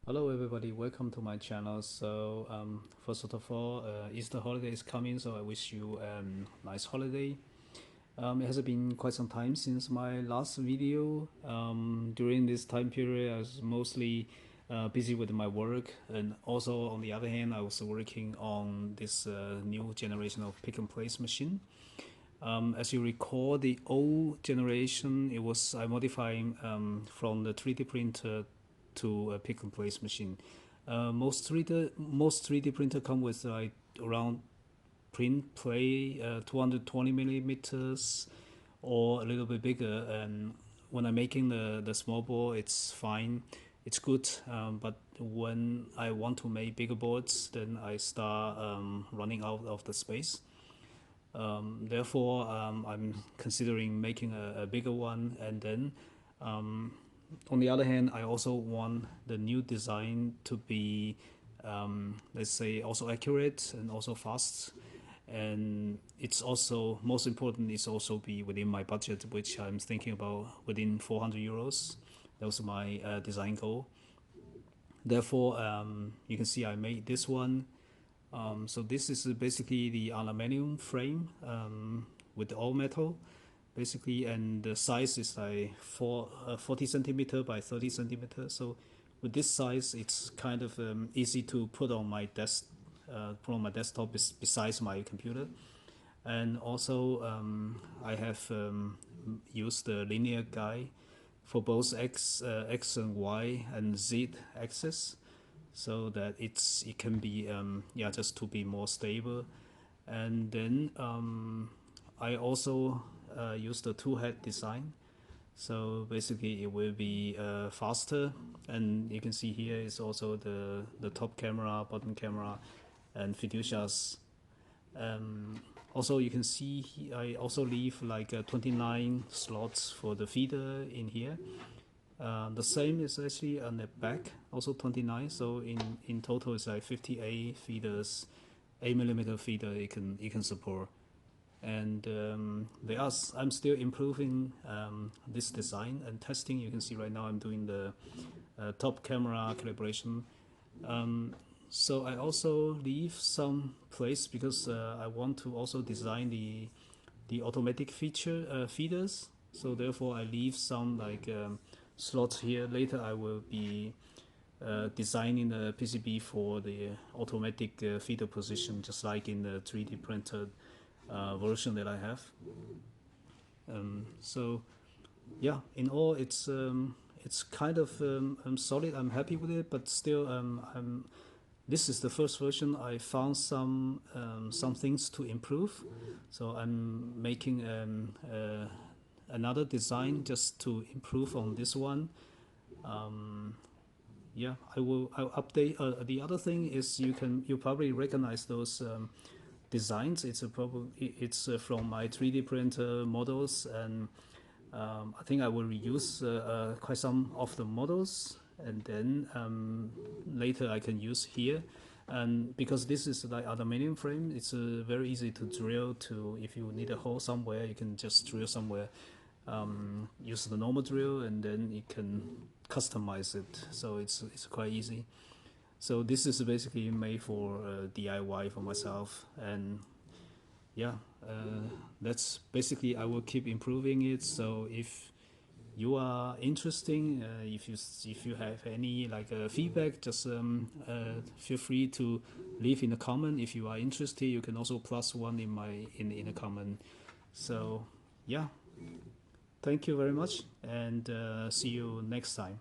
Hello everybody, welcome to my channel. First of all, Easter holiday is coming, so I wish you a nice holiday. It has been quite some time since my last video. During this time period, I was mostly busy with my work, and also on the other hand, I was working on this new generation of pick and place machine. As you recall, the old generation, I modifying from the 3D printer to a pick and place machine. Most 3D printer come with like around print play 220 millimeters or a little bit bigger. And when I'm making the small board, it's fine, it's good. But when I want to make bigger boards, then I start running out of the space. Therefore, I'm considering making a bigger one, and then on the other hand, I also want the new design to be, let's say, also accurate and also fast. And it's also most important is also be within my budget, which I'm thinking about within 400 euros. That was my design goal. Therefore, you can see I made this one. So this is basically the aluminum frame with all metal, basically, and the size is like 40 centimeter by 30 centimeter. So with this size, it's kind of easy to put on my desktop besides my computer. And also, I have used the linear guide for both x and y and z axis, so that it can be just to be more stable. And then I also use the two head design, so basically it will be faster. And you can see here is also the top camera, bottom camera, and fiducias. Also you can see I also leave like 29 slots for the feeder in here. The same is actually on the back, also 29. So in total, it's like 58 feeders, 8mm feeder you can support. And I'm still improving this design and testing. You can see right now I'm doing the top camera calibration. So I also leave some place because I want to also design the automatic feeders. So therefore I leave some like slots here. Later I will be designing the PCB for the automatic feeder position, just like in the 3D printed version that I have. So yeah, in all, it's kind of solid. I'm happy with it, but still, this is the first version. I found some things to improve, so I'm making another design just to improve on this one. Yeah, I'll update. The other thing is you probably recognize those designs. It's from my 3D printer models, and I think I will reuse quite some of the models, and then later I can use here. And because this is like aluminum frame, it's very easy to drill. To if you need a hole somewhere, you can just drill somewhere. Use the normal drill, and then you can customize it. So it's quite easy. So this is basically made for DIY for myself, and yeah, that's basically I will keep improving it. So if you are interesting, if you have any like feedback, just feel free to leave in the comment. If you are interested, you can also +1 in the comment. So yeah, thank you very much, and see you next time.